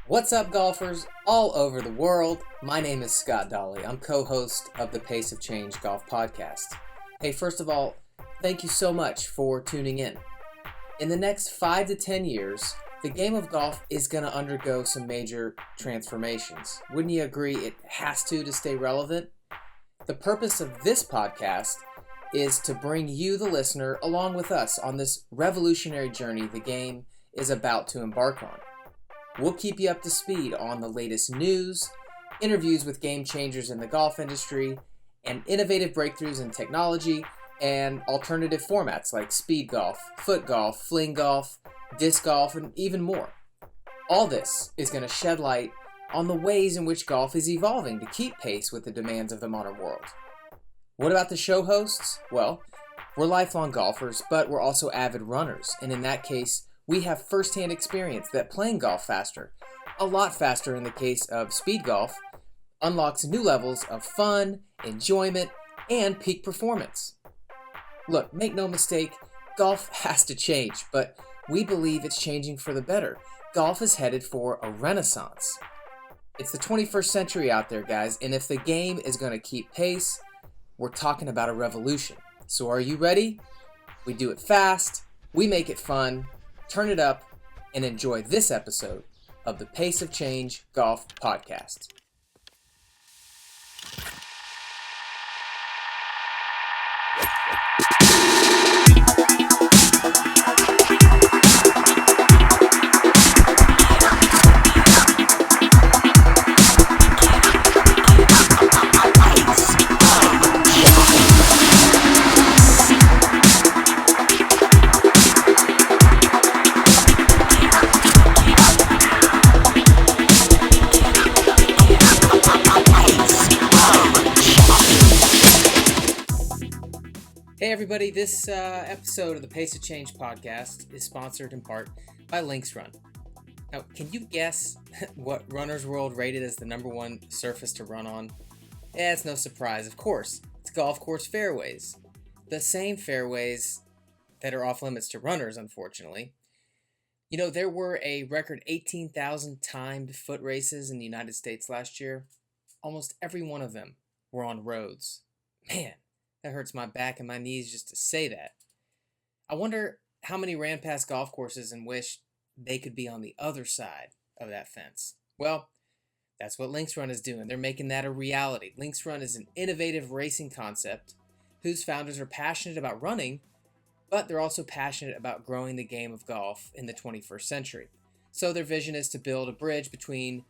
What's up, golfers all over the world? My name is Scott Dolly. I'm co-host of the Pace of Change Golf Podcast. Hey, first of all, thank you so much for tuning in. In the next 5 to 10 years, the game of golf is going to undergo some major transformations. Wouldn't you agree it has to stay relevant? The purpose of this podcast is to bring you, the listener, along with us on this revolutionary journey the game is about to embark on. We'll keep you up to speed on the latest news, interviews with game changers in the golf industry, and innovative breakthroughs in technology and alternative formats like speed golf, foot golf, fling golf, disc golf, and even more. All this is going to shed light on the ways in which golf is evolving to keep pace with the demands of the modern world. What about the show hosts? Well, we're lifelong golfers, but we're also avid runners, and in that case, we have first-hand experience that playing golf faster, a lot faster in the case of speed golf, unlocks new levels of fun, enjoyment, and peak performance. Look, make no mistake, golf has to change, but we believe it's changing for the better. Golf is headed for a renaissance. It's the 21st century out there, guys, and if the game is going to keep pace, we're talking about a revolution. So are you ready? We do it fast, we make it fun, turn it up, and enjoy this episode of the Pace of Change Golf Podcast. Hey everybody, this episode of the Pace of Change podcast is sponsored in part by Links Run. Now, can you guess what Runner's World rated as the number one surface to run on? Yeah, it's no surprise, of course. It's golf course fairways. The same fairways that are off limits to runners, unfortunately. You know, there were a record 18,000 timed foot races in the United States last year. Almost every one of them were on roads. Man, that hurts my back and my knees just to say that. I wonder how many ran past golf courses and wished they could be on the other side of that fence. Well, that's what Links Run is doing. They're making that a reality. Links Run is an innovative racing concept whose founders are passionate about running, but they're also passionate about growing the game of golf in the 21st century. So their vision is to build a bridge between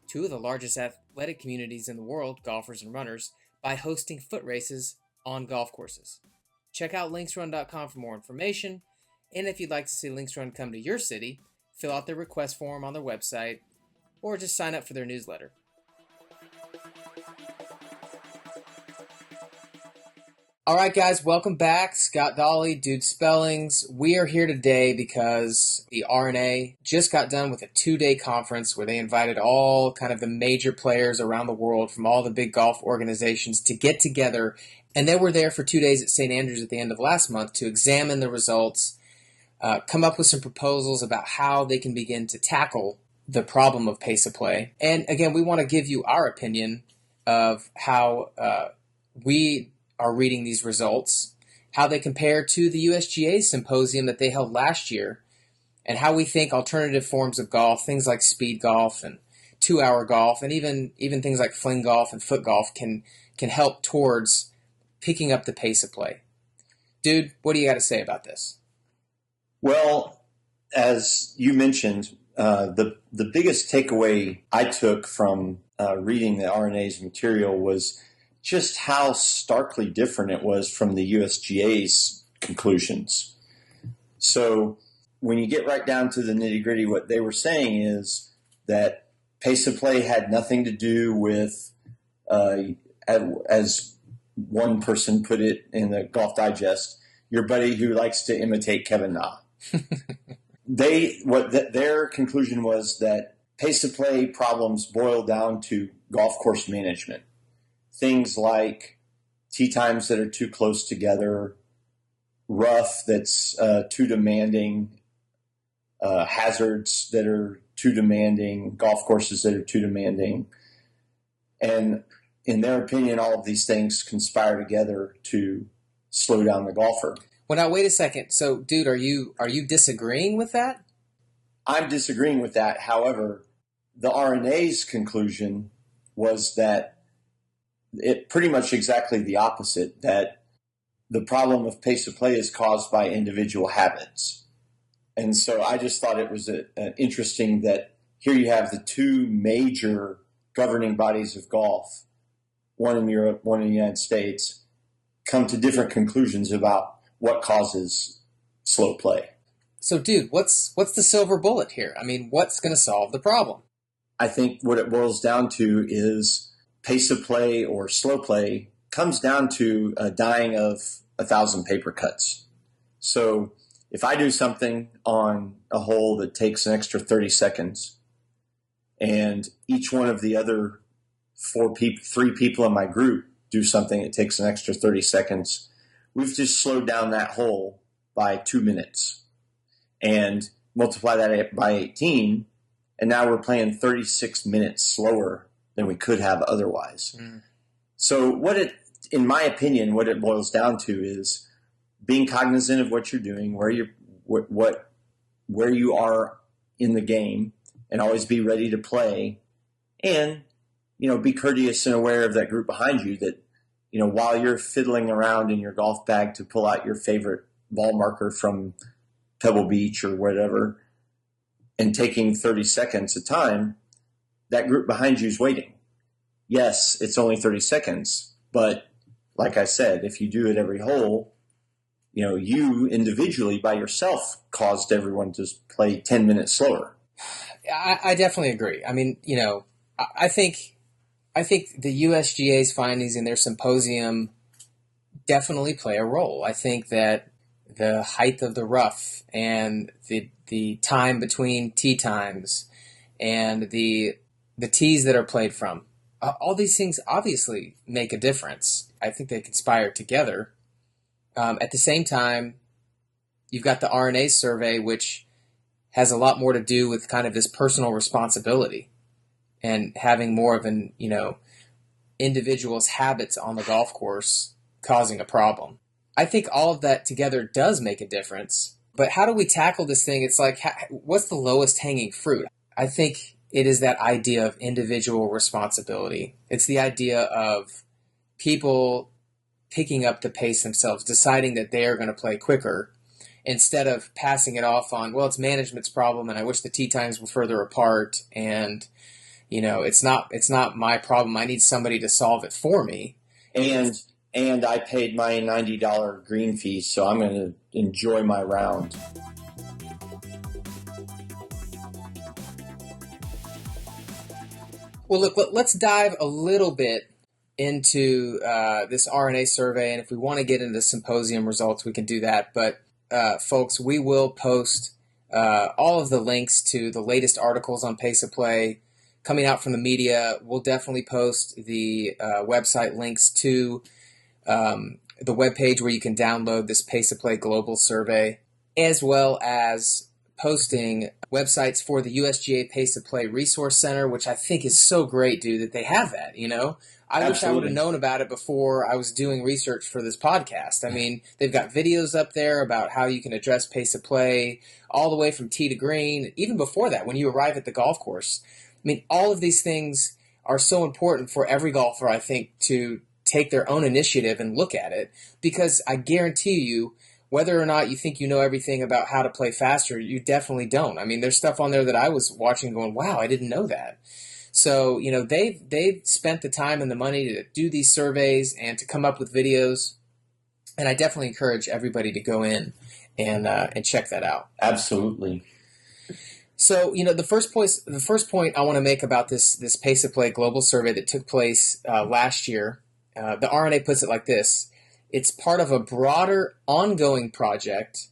two of the largest athletic communities in the world, golfers and runners, by hosting foot races on golf courses. Check out linksrun.com for more information, and if you'd like to see Links Run come to your city, fill out their request form on their website, or just sign up for their newsletter. Alright guys, welcome back. Scott Dolly, Dude Spellings. We are here today because the R&A just got done with a 2-day conference where they invited all kind of the major players around the world from all the big golf organizations to get together. And they were there for 2 days at St. Andrews at the end of last month to examine the results, come up with some proposals about how they can begin to tackle the problem of pace of play. And again, we want to give you our opinion of how we are reading these results, how they compare to the USGA Symposium that they held last year, and how we think alternative forms of golf, things like speed golf and 2-hour golf, and even things like fling golf and foot golf can help towards picking up the pace of play. Dude, what do you got to say about this? Well, as you mentioned, the biggest takeaway I took from reading the RNA's material was just how starkly different it was from the USGA's conclusions. So when you get right down to the nitty-gritty, what they were saying is that pace of play had nothing to do with, as one person put it in the Golf Digest, your buddy who likes to imitate Kevin Na. Their conclusion was that pace of play problems boil down to golf course management. Things like tee times that are too close together, rough that's too demanding, hazards that are too demanding, golf courses that are too demanding. And in their opinion, all of these things conspire together to slow down the golfer. Well, now wait a second. So, dude, are you disagreeing with that? I'm disagreeing with that. However, the R&A's conclusion was that it pretty much exactly the opposite, that the problem of pace of play is caused by individual habits. And so I just thought it was interesting that here you have the two major governing bodies of golf, one in Europe, one in the United States, come to different conclusions about what causes slow play. So, dude, what's the silver bullet here? I mean, what's going to solve the problem? I think what it boils down to is pace of play or slow play comes down to a dying of 1,000 paper cuts. So if I do something on a hole that takes an extra 30 seconds and each one of the other three people in my group do something that takes an extra 30 seconds, we've just slowed down that hole by 2 minutes and multiply that by 18. And now we're playing 36 minutes slower than we could have otherwise. Mm. So in my opinion, what it boils down to is being cognizant of what you're doing, where you are in the game, and always be ready to play, and be courteous and aware of that group behind you. That while you're fiddling around in your golf bag to pull out your favorite ball marker from Pebble Beach or whatever, and taking 30 seconds of time, that group behind you is waiting. Yes, it's only 30 seconds, but like I said, if you do it every hole, you individually by yourself caused everyone to play 10 minutes slower. I definitely agree. I mean, I think the USGA's findings in their symposium definitely play a role. I think that the height of the rough and the time between tee times and the tees that are played from, all these things obviously make a difference. I think they conspire together. At the same time, you've got the R&A survey, which has a lot more to do with kind of this personal responsibility and having more of an, individual's habits on the golf course causing a problem. I think all of that together does make a difference. But how do we tackle this thing? It's like, what's the lowest hanging fruit? I think it is that idea of individual responsibility. It's the idea of people picking up the pace themselves, deciding that they are going to play quicker instead of passing it off on, well, it's management's problem and I wish the tee times were further apart and, it's not my problem. I need somebody to solve it for me. And I paid my $90 green fee, so I'm going to enjoy my round. Well, look, let's dive a little bit into this R&A survey, and if we want to get into the symposium results, we can do that. But, folks, we will post all of the links to the latest articles on pace of play coming out from the media. We'll definitely post the website links to the webpage where you can download this pace of play global survey, as well as posting websites for the USGA Pace of Play Resource Center, which I think is so great, dude, that they have that, I wish I would have known about it before I was doing research for this podcast. I mean, they've got videos up there about how you can address pace of play all the way from tee to green, even before that, when you arrive at the golf course. I mean, all of these things are so important for every golfer, I think, to take their own initiative and look at it, because I guarantee you, whether or not you think you know everything about how to play faster, you definitely don't. I mean, there's stuff on there that I was watching going, wow, I didn't know that. So, they've spent the time and the money to do these surveys and to come up with videos, and I definitely encourage everybody to go in and check that out. Absolutely. So, the first point I want to make about this Pace of Play global survey that took place last year, the R&A puts it like this. It's part of a broader ongoing project,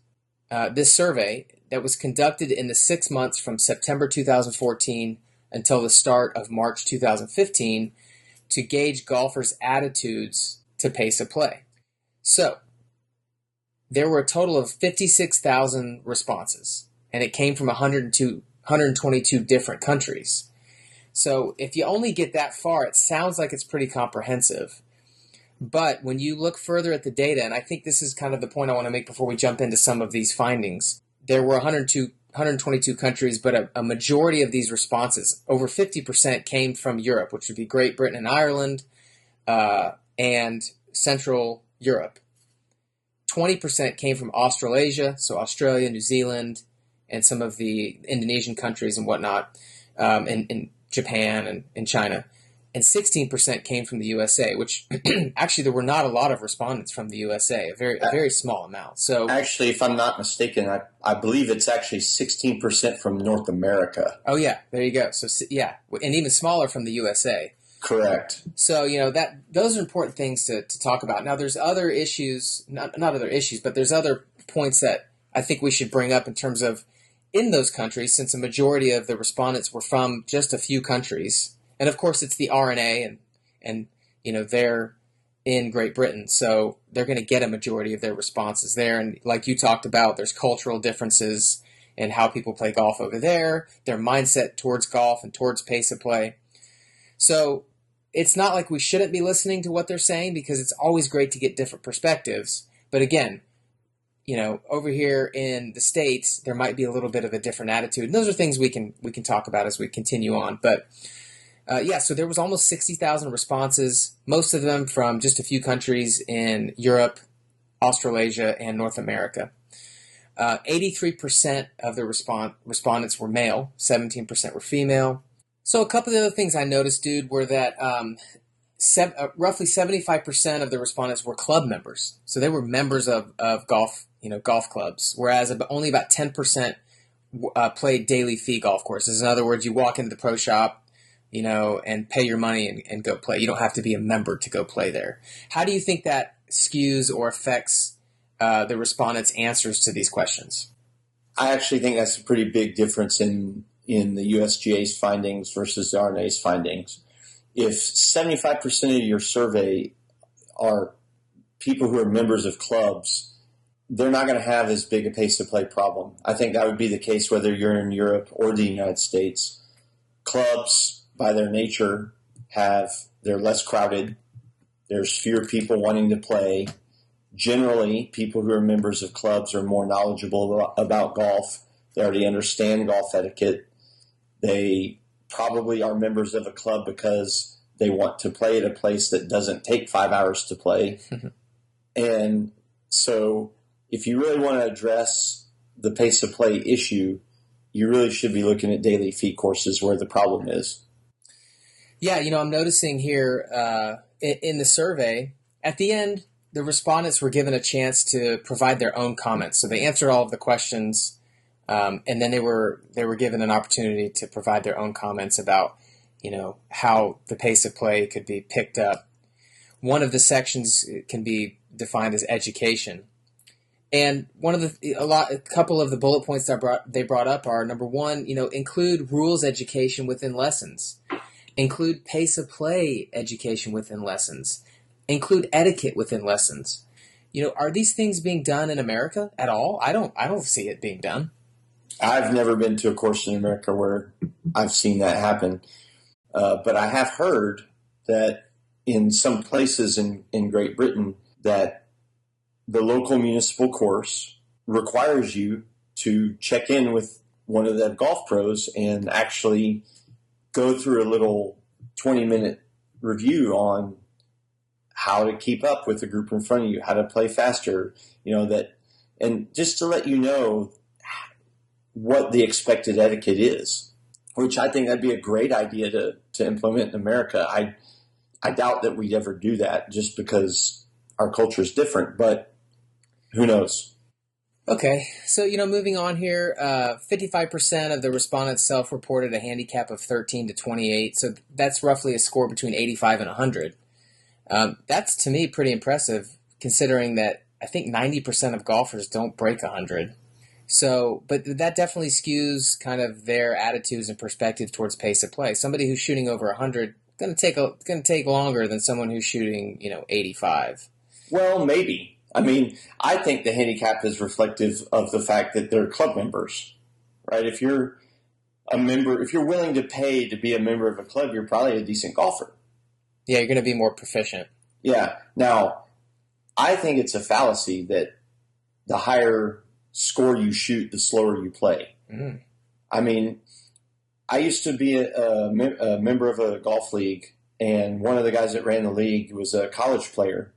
this survey, that was conducted in the 6 months from September 2014 until the start of March 2015 to gauge golfers' attitudes to pace of play. So, there were a total of 56,000 responses, and it came from 102 122 different countries. So if you only get that far, it sounds like it's pretty comprehensive. But when you look further at the data, and I think this is kind of the point I want to make before we jump into some of these findings, there were 122 countries, but a majority of these responses, over 50%, came from Europe, which would be Great Britain and Ireland, and Central Europe. 20% came from Australasia, so Australia, New Zealand, and some of the Indonesian countries and whatnot, and Japan and China. And 16% came from the USA, which actually there were not a lot of respondents from the USA, a very small amount. So actually, if I'm not mistaken, I believe it's actually 16% from North America. Oh yeah, there you go. So yeah, and even smaller from the USA. Correct. So those are important things to talk about. Now there's other issues, not other issues, but there's other points that I think we should bring up in terms of in those countries, since a majority of the respondents were from just a few countries. And of course, it's the RNA, and they're in Great Britain, so they're going to get a majority of their responses there. And like you talked about, there's cultural differences in how people play golf over there, their mindset towards golf and towards pace of play. So it's not like we shouldn't be listening to what they're saying, because it's always great to get different perspectives. But again, over here in the States, there might be a little bit of a different attitude. And those are things we can talk about as we continue on. But so there was almost 60,000 responses, most of them from just a few countries in Europe, Australasia, and North America. 83% of the respondents were male, 17% were female. So a couple of the other things I noticed, dude, were that roughly 75% of the respondents were club members. So they were members of golf, golf clubs, whereas only about 10% played daily fee golf courses. In other words, you walk into the pro shop, and pay your money and go play. You don't have to be a member to go play there. How do you think that skews or affects the respondents' answers to these questions? I actually think that's a pretty big difference in the USGA's findings versus the RNA's findings. If 75% of your survey are people who are members of clubs, they're not going to have as big a pace of play problem. I think that would be the case whether you're in Europe or the United States. Clubs, by their nature, they're less crowded. There's fewer people wanting to play. Generally, people who are members of clubs are more knowledgeable about golf. They already understand golf etiquette. They probably are members of a club because they want to play at a place that doesn't take 5 hours to play. And so if you really want to address the pace of play issue, you really should be looking at daily fee courses where the problem is. Yeah, I'm noticing here in the survey, at the end, the respondents were given a chance to provide their own comments. So they answered all of the questions, and then they were given an opportunity to provide their own comments about, how the pace of play could be picked up. One of the sections can be defined as education. And a couple of the bullet points they brought up are, number one, include rules education within lessons. Include pace of play education within lessons. Include etiquette within lessons. Are these things being done in America at all? I don't see it being done. I've never been to a course in America where I've seen that happen. But I have heard that in some places in Great Britain that the local municipal course requires you to check in with one of the golf pros and actually go through a little 20-minute review on how to keep up with the group in front of you, how to play faster, and just to let you know what the expected etiquette is, which I think that'd be a great idea to implement in America. I doubt that we'd ever do that just because our culture is different, but who knows? Okay, so, moving on here, 55% of the respondents self-reported a handicap of 13 to 28, so that's roughly a score between 85 and 100. That's, to me, pretty impressive, considering that I think 90% of golfers don't break 100. So, but that definitely skews kind of their attitudes and perspective towards pace of play. Somebody who's shooting over 100 going to take longer than someone who's shooting, 85. Well, maybe. I mean, I think the handicap is reflective of the fact that they're club members, right? If you're a member, if you're willing to pay to be a member of a club, you're probably a decent golfer. Yeah, you're going to be more proficient. Yeah. Now, I think it's a fallacy that the higher score you shoot, the slower you play. Mm. I mean, I used to be a member of a golf league, and one of the guys that ran the league was a college player,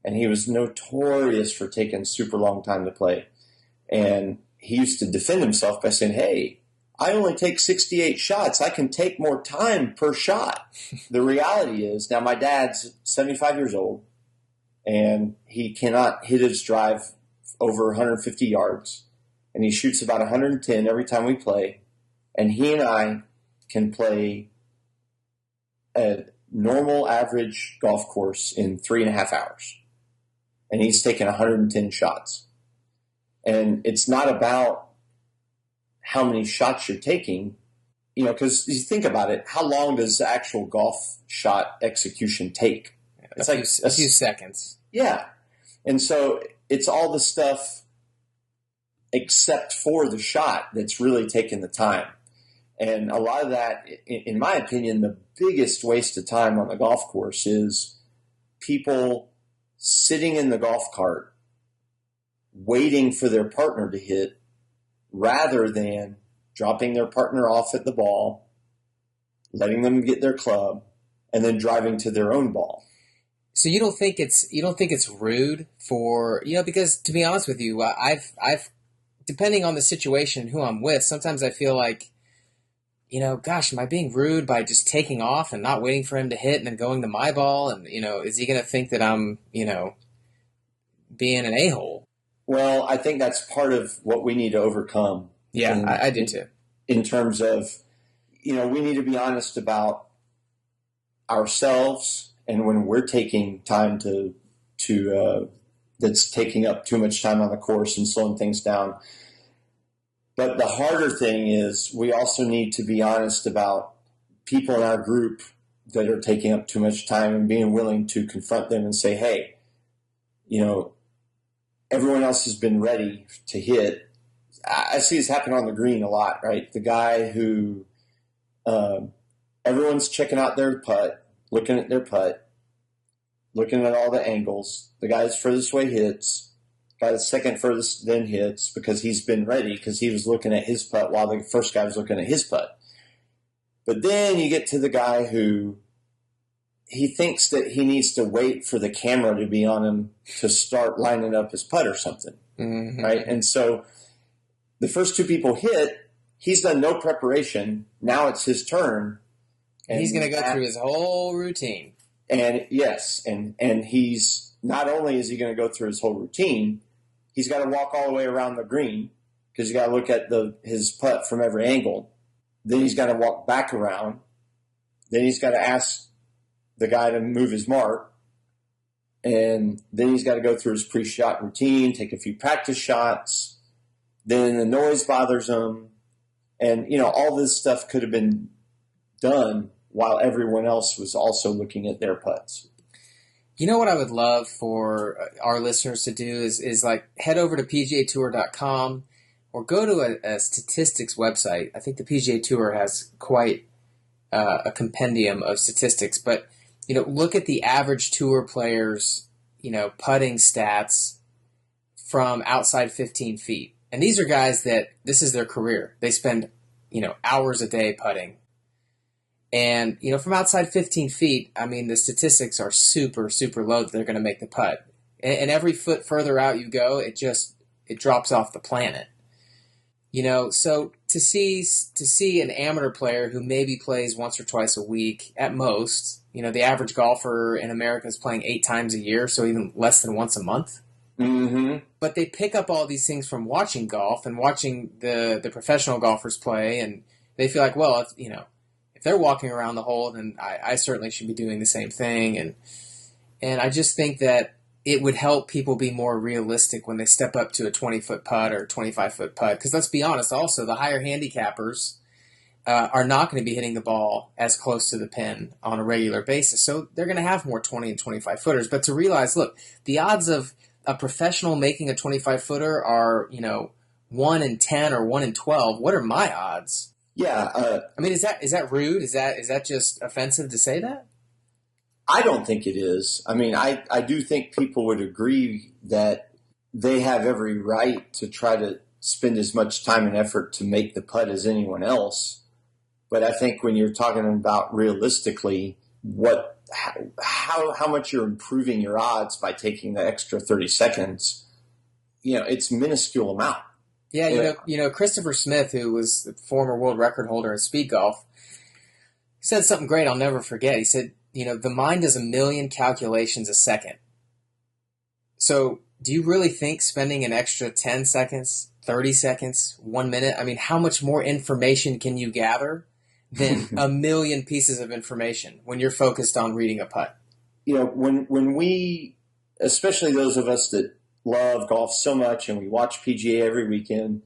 and he was notorious for taking super long time to play. And he used to defend himself by saying, hey, I only take 68 shots. I can take more time per shot. The reality is, now my dad's 75 years old, and he cannot hit his drive over 150 yards, and he shoots about 110 every time we play. And he and I can play a normal average golf course in 3.5 hours. And he's taken 110 shots. And it's not about how many shots you're taking, because you think about it, how long does the actual golf shot execution take? It's like a few seconds. Yeah. And so it's all the stuff except for the shot that's really taking the time. And a lot of that, in my opinion, the biggest waste of time on the golf course is people sitting in the golf cart waiting for their partner to hit rather than dropping their partner off at the ball, letting them get their club, and then driving to their own ball. So you don't think it's rude for, because to be honest with you, I've depending on the situation, who I'm with, sometimes I feel like, gosh, am I being rude by just taking off and not waiting for him to hit and then going to my ball? And, is he going to think that I'm, being an a-hole? Well, I think that's part of what we need to overcome. Yeah, I do too. In terms of, we need to be honest about ourselves, and when we're taking time to that's taking up too much time on the course and slowing things down. But the harder thing is we also need to be honest about people in our group that are taking up too much time and being willing to confront them and say, hey, everyone else has been ready to hit. I see this happen on the green a lot, right? The guy who everyone's checking out their putt, looking at their putt, looking at all the angles. The guy that's furthest away hits. Guy that's second furthest then hits because he's been ready because he was looking at his putt while the first guy was looking at his putt. But then you get to the guy who he thinks that he needs to wait for the camera to be on him to start lining up his putt or something, right? And so the first two people hit, he's done no preparation. Now it's his turn. And he's going to go through his whole routine. And yes, and he's not only is he going to go through his whole routine, he's got to walk all the way around the green because you got to look at his putt from every angle. Then he's got to walk back around. Then he's got to ask the guy to move his mark. And then he's got to go through his pre-shot routine, take a few practice shots. Then the noise bothers him. And, all this stuff could have been done while everyone else was also looking at their putts. You know what I would love for our listeners to do is like head over to PGAtour.com or go to a statistics website. I think the PGA Tour has quite a compendium of statistics, but look at the average tour players, putting stats from outside 15 feet. And these are guys that this is their career. They spend, hours a day putting. And, from outside 15 feet, I mean, the statistics are super, super low that they're going to make the putt. And every foot further out you go, it drops off the planet. So to see an amateur player who maybe plays once or twice a week at most, the average golfer in America is playing 8 times a year, so even less than once a month. Mm-hmm. But they pick up all these things from watching golf and watching the professional golfers play, and they feel like, well, if they're walking around the hole, then I certainly should be doing the same thing. And I just think that it would help people be more realistic when they step up to a 20-foot putt or 25-foot putt. Because let's be honest, also, the higher handicappers are not going to be hitting the ball as close to the pin on a regular basis. So they're going to have more 20 and 25-footers. But to realize, look, the odds of a professional making a 25-footer are, 1 in 10 or 1 in 12. What are my odds? Yeah, I mean, is that rude? Is that just offensive to say that? I don't think it is. I mean, I do think people would agree that they have every right to try to spend as much time and effort to make the putt as anyone else. But I think when you're talking about realistically, how much you're improving your odds by taking the extra 30 seconds, it's minuscule amount. Yeah, Christopher Smith, who was the former world record holder in speed golf, said something great I'll never forget. He said, the mind does 1 million calculations a second. So do you really think spending an extra 10 seconds, 30 seconds, 1 minute, I mean, how much more information can you gather than 1 million pieces of information when you're focused on reading a putt? When we, especially those of us that love golf so much and we watch PGA every weekend,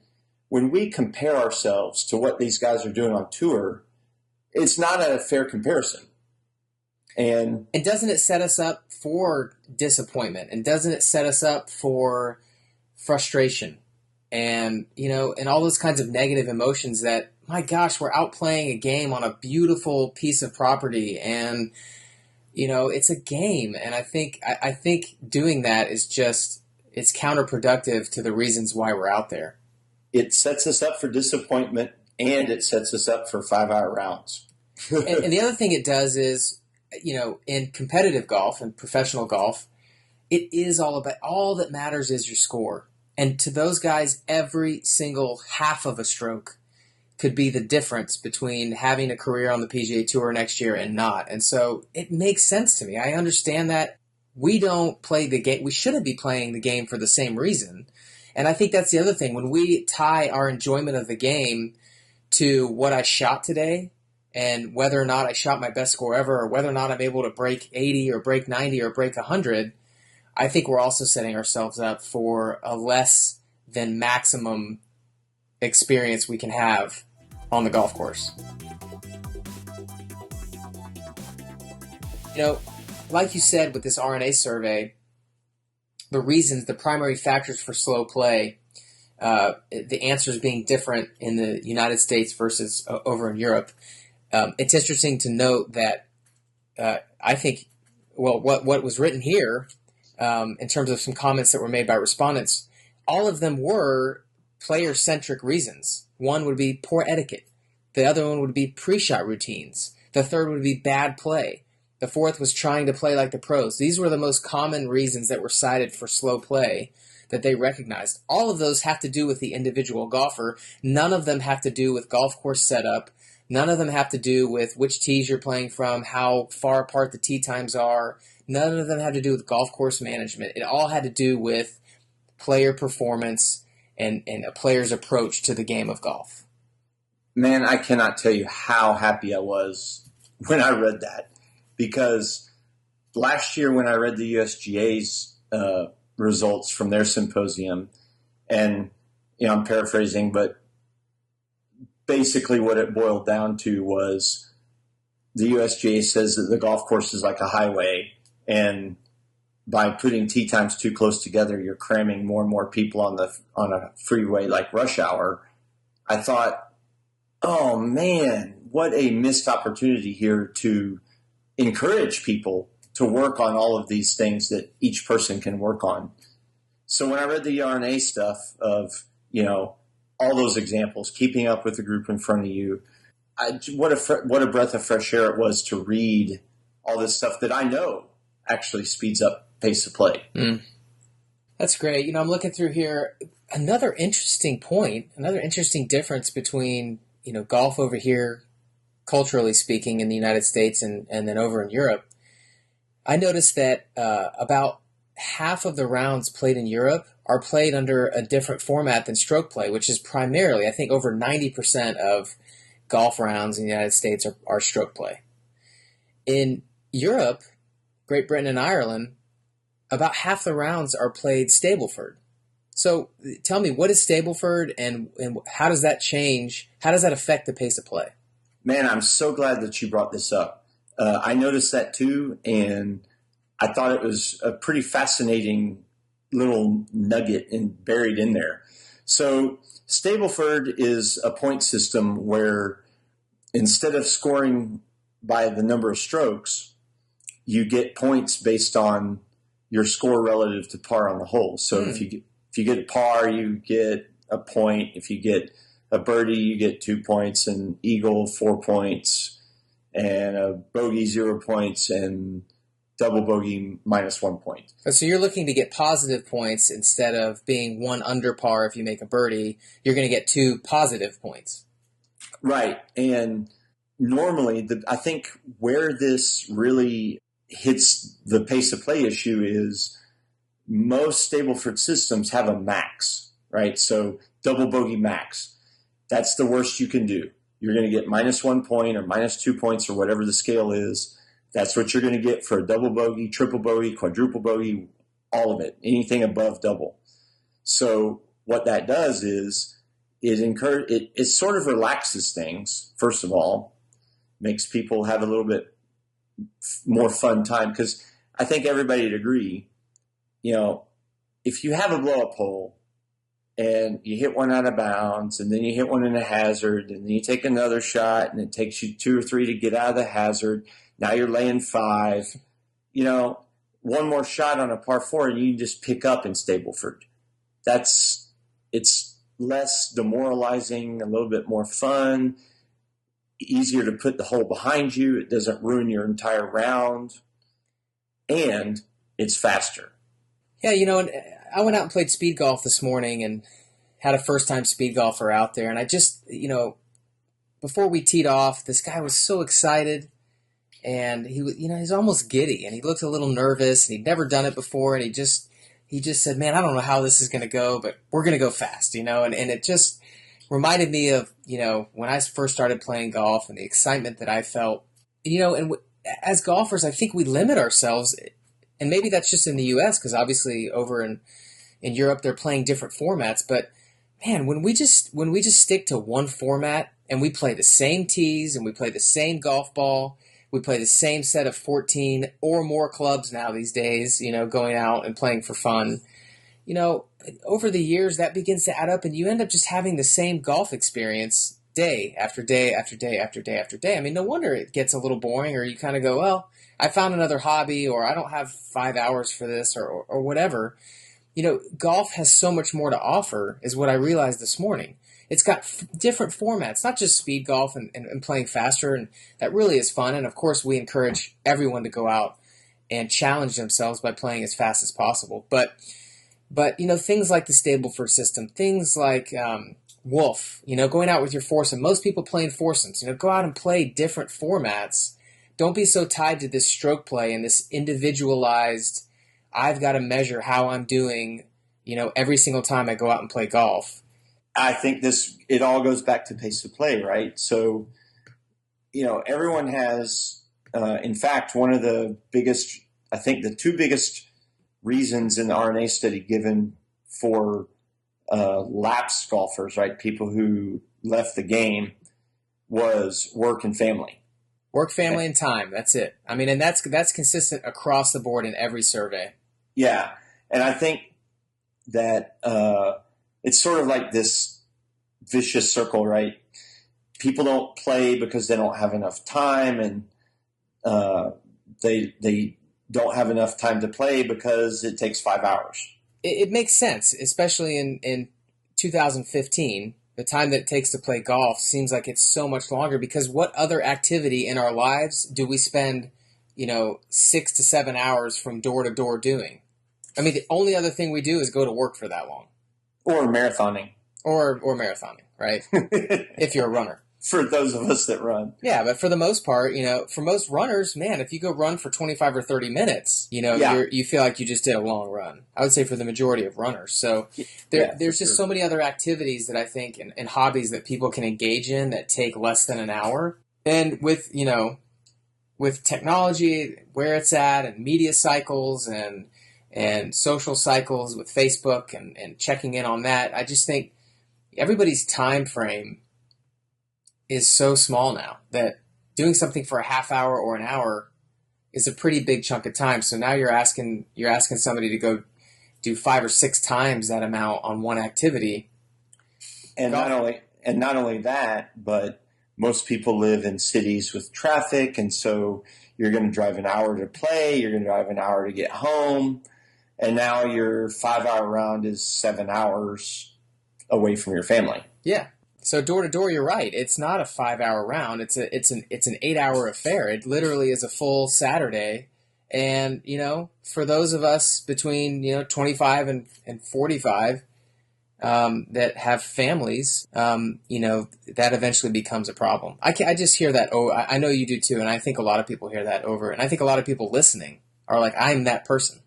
when we compare ourselves to what these guys are doing on tour, it's not a fair comparison. And doesn't it set us up for disappointment? And doesn't it set us up for frustration? And, and all those kinds of negative emotions that, my gosh, we're out playing a game on a beautiful piece of property. And, it's a game. And I think doing that is it's counterproductive to the reasons why we're out there. It sets us up for disappointment, and it sets us up for 5-hour rounds. and the other thing it does is, in competitive golf and professional golf, it is all that matters is your score. And to those guys, every single half of a stroke could be the difference between having a career on the PGA Tour next year and not. And so it makes sense to me. I understand that we don't play the game. We shouldn't be playing the game for the same reason. And I think that's the other thing. When we tie our enjoyment of the game to what I shot today, and whether or not I shot my best score ever, or whether or not I'm able to break 80 or break 90 or break 100, I think we're also setting ourselves up for a less than maximum experience we can have on the golf course. Like you said with this RNA survey, the primary factors for slow play, the answers being different in the United States versus over in Europe. It's interesting to note that I think, what was written here in terms of some comments that were made by respondents, all of them were player-centric reasons. One would be poor etiquette. The other one would be pre-shot routines. The third would be bad play. The fourth was trying to play like the pros. These were the most common reasons that were cited for slow play that they recognized. All of those have to do with the individual golfer. None of them have to do with golf course setup. None of them have to do with which tees you're playing from, how far apart the tee times are. None of them have to do with golf course management. It all had to do with player performance and a player's approach to the game of golf. Man, I cannot tell you how happy I was when I read that, because last year when I read the USGA's results from their symposium, and I'm paraphrasing, but basically what it boiled down to was the USGA says that the golf course is like a highway, and by putting tee times too close together, you're cramming more and more people on a freeway like rush hour. I thought, oh man, what a missed opportunity here to encourage people to work on all of these things that each person can work on. So when I read the RNA stuff of, all those examples, keeping up with the group in front of you, what a breath of fresh air it was to read all this stuff that I know actually speeds up pace of play. That's great. I'm looking through here. Another interesting point, another interesting difference between, golf over here, culturally speaking, in the United States and then over in Europe. I noticed that about half of the rounds played in Europe are played under a different format than stroke play, which is primarily, I think, over 90% of golf rounds in the United States are stroke play. In Europe, Great Britain and Ireland, about half the rounds are played Stableford. So tell me, what is Stableford and how does that change? How does that affect the pace of play? Man, I'm so glad that you brought this up. I noticed that too, and I thought it was a pretty fascinating little nugget buried in there. So Stableford is a point system where instead of scoring by the number of strokes, you get points based on your score relative to par on the hole. So if you get a par, you get a point. If you get a birdie, you get 2 points, an eagle 4 points, and a bogey 0 points, and double bogey -1 point. So you're looking to get positive points instead of being 1 under par if you make a birdie. You're going to get 2 positive points. Right. And normally, I think where this really hits the pace of play issue is most Stableford systems have a max, right? So double bogey max. That's the worst you can do. You're going to get -1 point or -2 points or whatever the scale is. That's what you're going to get for a double bogey, triple bogey, quadruple bogey, all of it, anything above double. So what that does is it sort of relaxes things, first of all, makes people have a little bit more fun time, because I think everybody would agree, if you have a blow-up hole and you hit one out of bounds and then you hit one in a hazard and then you take another shot and it takes you 2 or 3 to get out of the hazard, now you're laying 5, one more shot on a par 4 and you just pick up in Stableford. It's less demoralizing, a little bit more fun, easier to put the hole behind you. It doesn't ruin your entire round, and it's faster. Yeah, and I went out and played speed golf this morning and had a first-time speed golfer out there. And I just, before we teed off, this guy was so excited. And he was, he's almost giddy. And he looked a little nervous. And he'd never done it before. And he just said, man, I don't know how this is going to go, but we're going to go fast, And it just reminded me of, when I first started playing golf and the excitement that I felt. And as golfers, I think we limit ourselves. And maybe that's just in the U.S. because obviously over in Europe they're playing different formats. But man, when we just stick to one format and we play the same tees and we play the same golf ball, we play the same set of 14 or more clubs now these days, going out and playing for fun. Over the years that begins to add up, and you end up just having the same golf experience day after day after day after day after day. I mean, no wonder it gets a little boring, or you kind of go, well, I found another hobby, or I don't have 5 hours for this, or whatever. Golf has so much more to offer, is what I realized this morning. It's got different formats, not just speed golf and playing faster, and that really is fun. And of course, we encourage everyone to go out and challenge themselves by playing as fast as possible. But things like the Stableford system, things like Wolf, going out with your foursome. Most people playing foursomes, go out and play different formats. Don't be so tied to this stroke play and this individualized, I've got to measure how I'm doing, every single time I go out and play golf. I think it all goes back to pace of play, right? So, everyone has, in fact, one of the biggest, I think the 2 biggest reasons in the RNA study given for lapsed golfers, right, people who left the game, was work and family. Work, family, and time. That's it. I mean, and that's consistent across the board in every survey. Yeah. And I think that it's sort of like this vicious circle, right? People don't play because they don't have enough time, and they don't have enough time to play because it takes 5 hours. It makes sense, especially in 2015. The time that it takes to play golf seems like it's so much longer, because what other activity in our lives do we spend, 6 to 7 hours from door to door doing? I mean, the only other thing we do is go to work for that long. Or marathoning. Or marathoning, right? If you're a runner. For those of us that run. Yeah, but for the most part, for most runners, man, if you go run for 25 or 30 minutes, you feel like you just did a long run. I would say for the majority of runners. So there's just so many other activities that I think and hobbies that people can engage in that take less than an hour. And with technology, where it's at, and media cycles and social cycles with Facebook and checking in on that, I just think everybody's time frame is so small now that doing something for a half hour or an hour is a pretty big chunk of time. So now you're asking somebody to go do 5 or 6 times that amount on one activity. And not only that, but most people live in cities with traffic, and so you're going to drive an hour to play, you're going to drive an hour to get home, and now your 5-hour round is 7 hours away from your family. Yeah. So door to door, you're right. It's not a 5-hour round. It's an 8-hour affair. It literally is a full Saturday. And, for those of us between, 25 and 45 that have families, that eventually becomes a problem. I just hear that. Oh, I know you do too. And I think a lot of people hear that over. And I think a lot of people listening are like, I'm that person.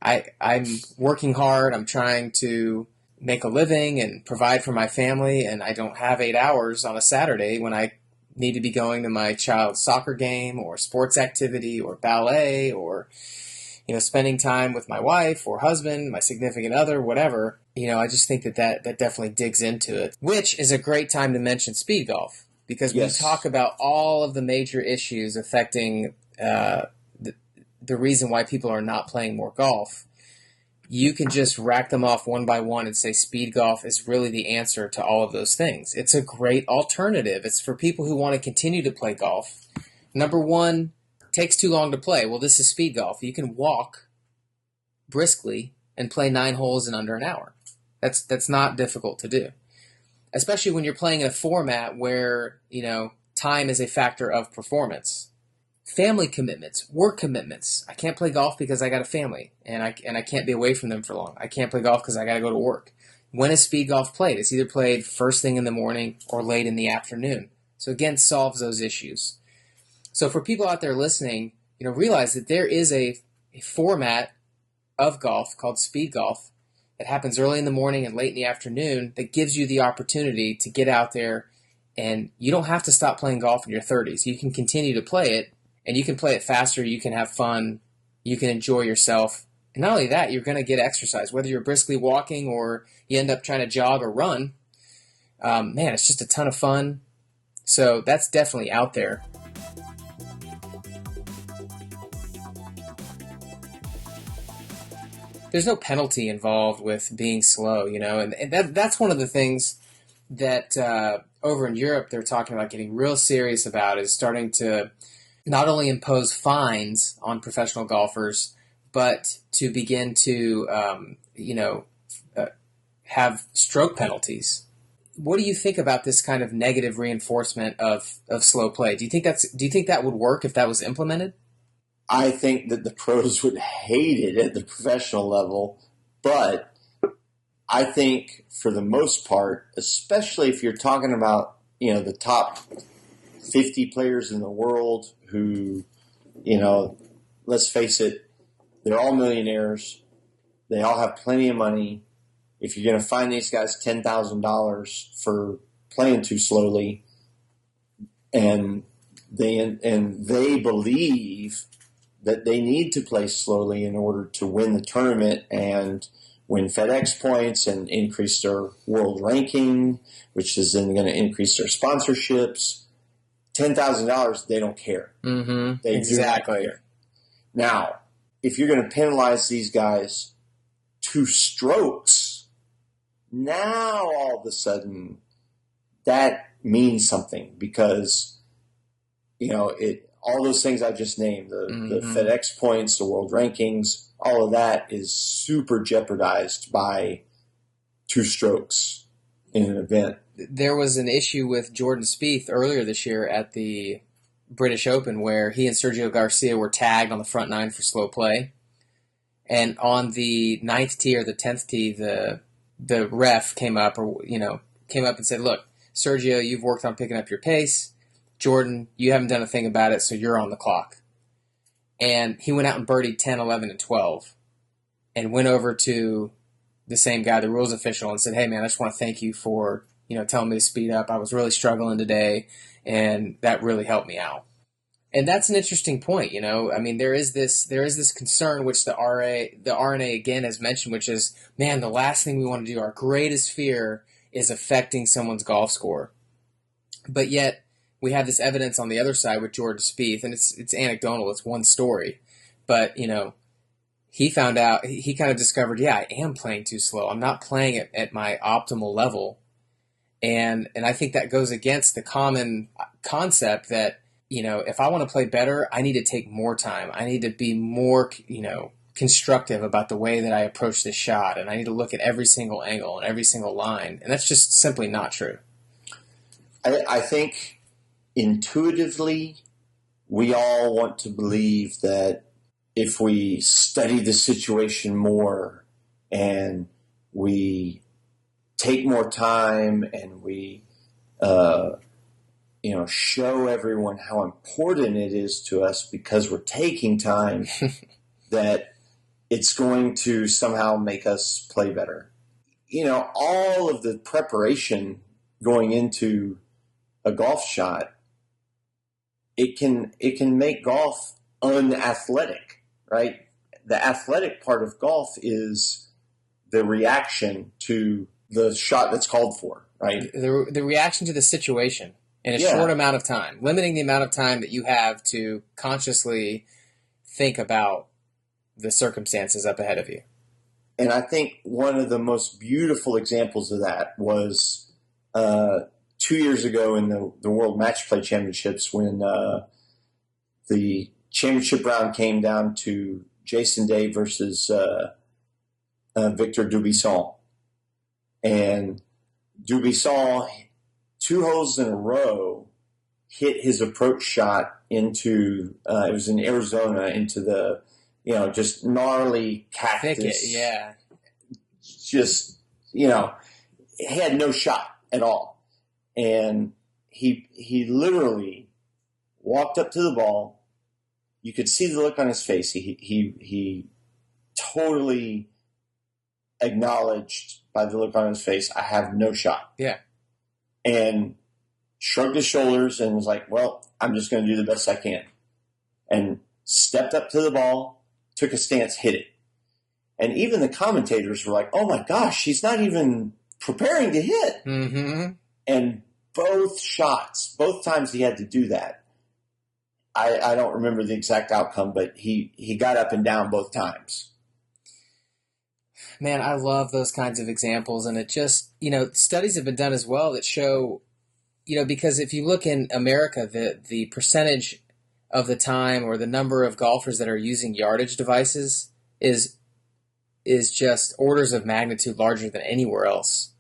I'm working hard. I'm trying to make a living and provide for my family, and I don't have 8 hours on a Saturday when I need to be going to my child's soccer game or sports activity or ballet or, spending time with my wife or husband, my significant other, whatever. I just think that definitely digs into it, which is a great time to mention speed golf, because we talk about all of the major issues affecting the reason why people are not playing more golf. You can just rack them off one by one and say speed golf is really the answer to all of those things. It's a great alternative. It's for people who want to continue to play golf. Number one, takes too long to play. Well, this is speed golf. You can walk briskly and play 9 holes in under an hour. That's not difficult to do, especially when you're playing in a format where, time is a factor of performance. Family commitments, work commitments. I can't play golf because I got a family, and I can't be away from them for long. I can't play golf because I got to go to work. When is speed golf played? It's either played first thing in the morning or late in the afternoon. So again, solves those issues. So for people out there listening, realize that there is a format of golf called speed golf that happens early in the morning and late in the afternoon that gives you the opportunity to get out there, and you don't have to stop playing golf in your 30s. You can continue to play it. And you can play it faster, you can have fun, you can enjoy yourself. And not only that, you're going to get exercise. Whether you're briskly walking or you end up trying to jog or run, it's just a ton of fun. So that's definitely out there. There's no penalty involved with being slow, and that's one of the things that over in Europe they're talking about getting real serious about, is starting to not only impose fines on professional golfers, but to begin to, have stroke penalties. What do you think about this kind of negative reinforcement of slow play? Do you think that would work if that was implemented? I think that the pros would hate it at the professional level, but I think for the most part, especially if you're talking about, the top 50 players in the world who, let's face it, they're all millionaires. They all have plenty of money. If you're going to fine these guys $10,000 for playing too slowly, and they believe that they need to play slowly in order to win the tournament and win FedEx points and increase their world ranking, which is then going to increase their sponsorships. $10,000, they don't care. Mm-hmm. They exactly. do not care. Now, if you're going to penalize these guys 2 strokes, now all of a sudden that means something, because all those things I just named, the FedEx points, the world rankings, all of that is super jeopardized by 2 strokes in an event. There was an issue with Jordan Spieth earlier this year at the British Open where he and Sergio Garcia were tagged on the front 9 for slow play. And on the 9th tee or the 10th tee, the ref came up and said, look, Sergio, you've worked on picking up your pace. Jordan, you haven't done a thing about it, so you're on the clock. And he went out and birdied 10, 11, and 12 and went over to the same guy, the rules official, and said, hey, man, I just want to thank you for telling me to speed up. I was really struggling today, and that really helped me out. And that's an interesting point, there is this concern, which the RNA again has mentioned, which is, man, the last thing we want to do, our greatest fear is affecting someone's golf score. But yet we have this evidence on the other side with Jordan Spieth, and it's anecdotal, it's one story. But, he found out, he kind of discovered, I am playing too slow. I'm not playing it at my optimal level. And I think that goes against the common concept that, if I want to play better, I need to take more time. I need to be more, constructive about the way that I approach this shot. And I need to look at every single angle and every single line. And that's just simply not true. I think intuitively, we all want to believe that if we study the situation more and we take more time and we, show everyone how important it is to us because we're taking time, that it's going to somehow make us play better. All of the preparation going into a golf shot, it can make golf unathletic, right? The athletic part of golf is the reaction to the shot that's called for, right? The reaction to the situation in a short amount of time, limiting the amount of time that you have to consciously think about the circumstances up ahead of you. And I think one of the most beautiful examples of that was 2 years ago in the World Match Play Championships when the championship round came down to Jason Day versus Victor Dubuisson. And Dubuisson, 2 holes in a row, hit his approach shot into, it was in Arizona, into the, just gnarly cactus. Thicket, yeah. Just, he had no shot at all. And he literally walked up to the ball. You could see the look on his face. He totally acknowledged by the look on his face, I have no shot. Yeah. And shrugged his shoulders and was like, well, I'm just going to do the best I can. And stepped up to the ball, took a stance, hit it. And even the commentators were like, oh my gosh, he's not even preparing to hit. Mm-hmm. And both times he had to do that. I don't remember the exact outcome, but he got up and down both times. Man, I love those kinds of examples. And it just, studies have been done as well that show, because if you look in America, the percentage of the time or the number of golfers that are using yardage devices is just orders of magnitude larger than anywhere else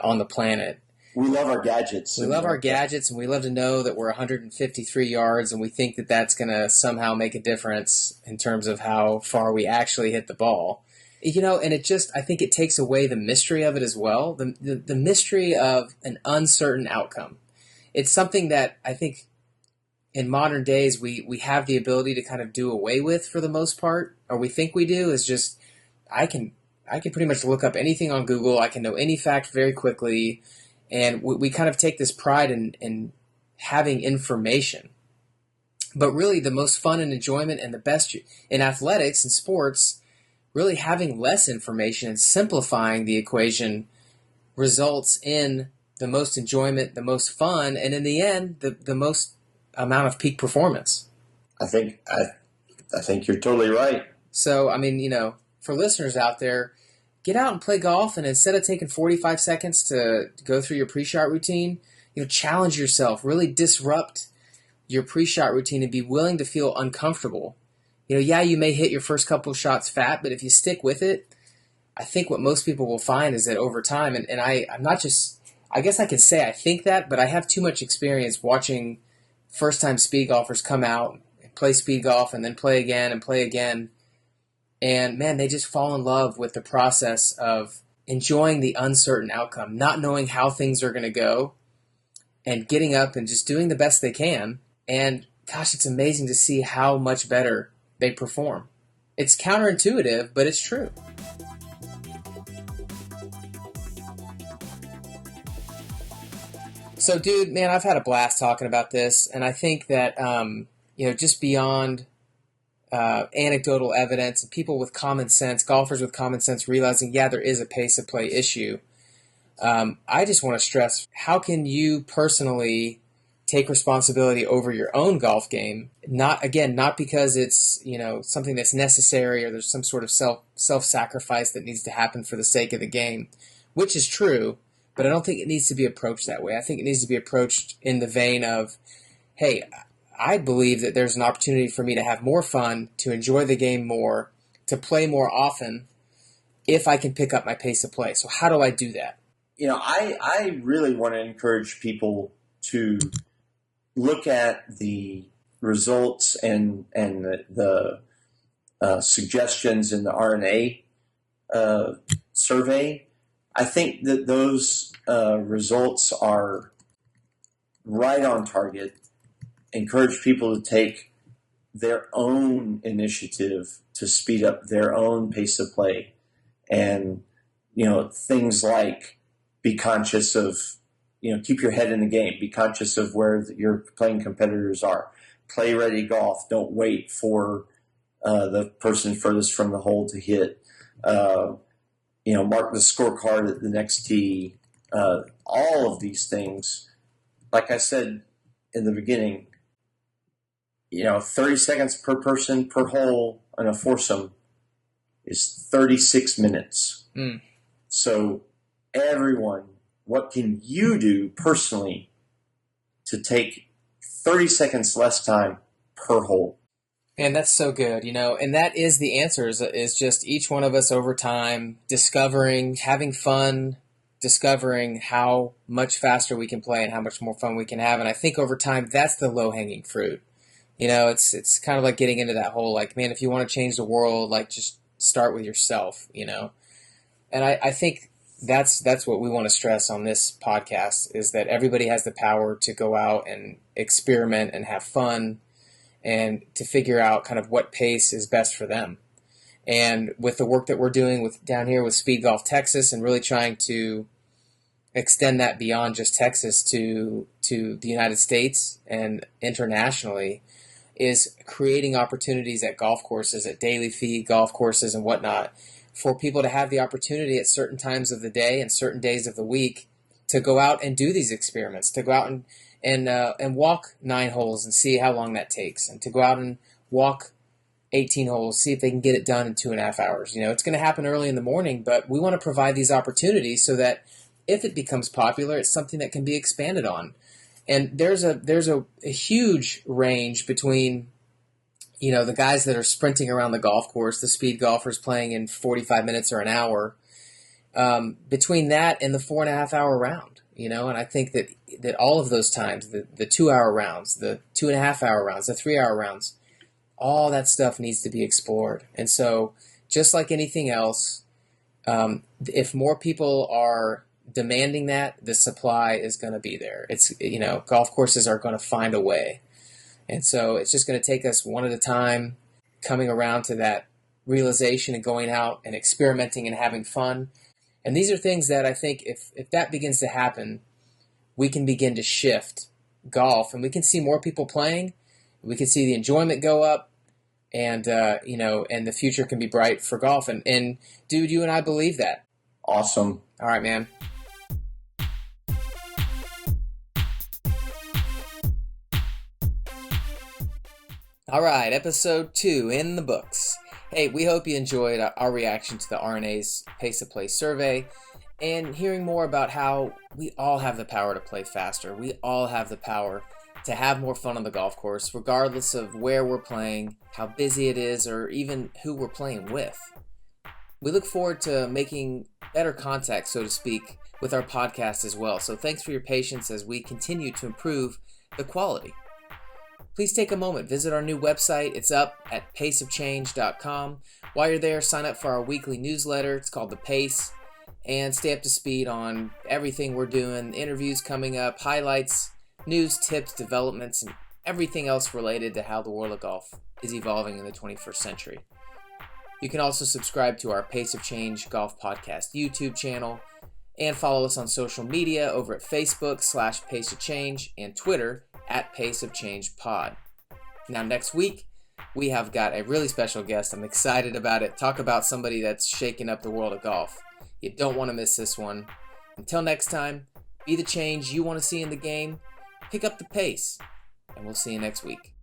on the planet. We love our gadgets. We love our gadgets, and we love to know that we're 153 yards, and we think that that's going to somehow make a difference in terms of how far we actually hit the ball. And it just, I think it takes away the mystery of it as well, the mystery of an uncertain outcome. It's something that I think in modern days we have the ability to kind of do away with for the most part, or we think we do, is just, I can pretty much look up anything on Google, I can know any fact very quickly, and we kind of take this pride in having information. But really the most fun and enjoyment and the best in athletics and sports, really having less information and simplifying the equation results in the most enjoyment, the most fun, and in the end, the most amount of peak performance. I think you're totally right. So, for listeners out there, get out and play golf, and instead of taking 45 seconds to go through your pre-shot routine, challenge yourself, really disrupt your pre-shot routine and be willing to feel uncomfortable. You may hit your first couple of shots fat, but if you stick with it, I think what most people will find is that over time, and I'm not just, I guess I can say I think that, but I have too much experience watching first-time speed golfers come out and play speed golf and then play again and play again. And man, they just fall in love with the process of enjoying the uncertain outcome, not knowing how things are going to go, and getting up and just doing the best they can. And gosh, it's amazing to see how much better they perform. It's counterintuitive, but it's true. So, dude, man, I've had a blast talking about this, and I think that, just beyond anecdotal evidence, and people with common sense, golfers with common sense realizing, there is a pace of play issue. I just want to stress, how can you personally take responsibility over your own golf game? Not because it's, something that's necessary or there's some sort of self-sacrifice that needs to happen for the sake of the game, which is true. But I don't think it needs to be approached that way. I think it needs to be approached in the vein of, hey, I believe that there's an opportunity for me to have more fun, to enjoy the game more, to play more often, if I can pick up my pace of play. So how do I do that? I really want to encourage people to look at the results and the suggestions in the RNA survey. I think that those results are right on target. Encourage people to take their own initiative to speed up their own pace of play. And, things like be conscious of, keep your head in the game. Be conscious of where your playing competitors are. Play ready golf. Don't wait for the person furthest from the hole to hit. Mark the scorecard at the next tee. All of these things, like I said in the beginning, 30 seconds per person per hole on a foursome is 36 minutes. So everyone, what can you do personally to take 30 seconds less time per hole? And that's so good, and that is the answer is just each one of us over time discovering, having fun, discovering how much faster we can play and how much more fun we can have. And I think over time, that's the low-hanging fruit. It's kind of like getting into that whole, like, man, if you want to change the world, like, just start with yourself, And I think that's what we want to stress on this podcast, is that everybody has the power to go out and experiment and have fun and to figure out kind of what pace is best for them. And with the work that we're doing down here with Speed Golf Texas, and really trying to extend that beyond just Texas to the United States and internationally, is creating opportunities at golf courses, at daily fee golf courses and whatnot, for people to have the opportunity at certain times of the day and certain days of the week to go out and do these experiments, to go out and walk 9 holes and see how long that takes, and to go out and walk 18 holes, see if they can get it done in 2.5 hours. It's going to happen early in the morning, but we want to provide these opportunities so that if it becomes popular, it's something that can be expanded on. And there's a huge range between, the guys that are sprinting around the golf course, the speed golfers playing in 45 minutes or an hour, between that and the 4.5-hour round, and I think that all of those times, the 2-hour rounds, the 2.5-hour rounds, the 3-hour rounds, all that stuff needs to be explored. And so just like anything else, if more people are demanding that, the supply is going to be there. It's, golf courses are going to find a way. And so it's just going to take us one at a time, coming around to that realization and going out and experimenting and having fun. And these are things that I think if that begins to happen, we can begin to shift golf, and we can see more people playing. We can see the enjoyment go up, and, and the future can be bright for golf. And dude, you and I believe that. Awesome. All right, man. All right, episode 2 in the books. Hey, we hope you enjoyed our reaction to the RNA's Pace of Play survey and hearing more about how we all have the power to play faster. We all have the power to have more fun on the golf course, regardless of where we're playing, how busy it is, or even who we're playing with. We look forward to making better contact, so to speak, with our podcast as well. So thanks for your patience as we continue to improve the quality. Please take a moment, visit our new website. It's up at paceofchange.com. While you're there, sign up for our weekly newsletter. It's called The Pace, and stay up to speed on everything we're doing, interviews coming up, highlights, news, tips, developments, and everything else related to how the world of golf is evolving in the 21st century. You can also subscribe to our Pace of Change Golf Podcast YouTube channel and follow us on social media over at Facebook /Pace of Change and Twitter @Pace of Change Pod. Now, next week, we have got a really special guest. I'm excited about it. Talk about somebody that's shaking up the world of golf. You don't want to miss this one. Until next time, be the change you want to see in the game, pick up the pace, and we'll see you next week.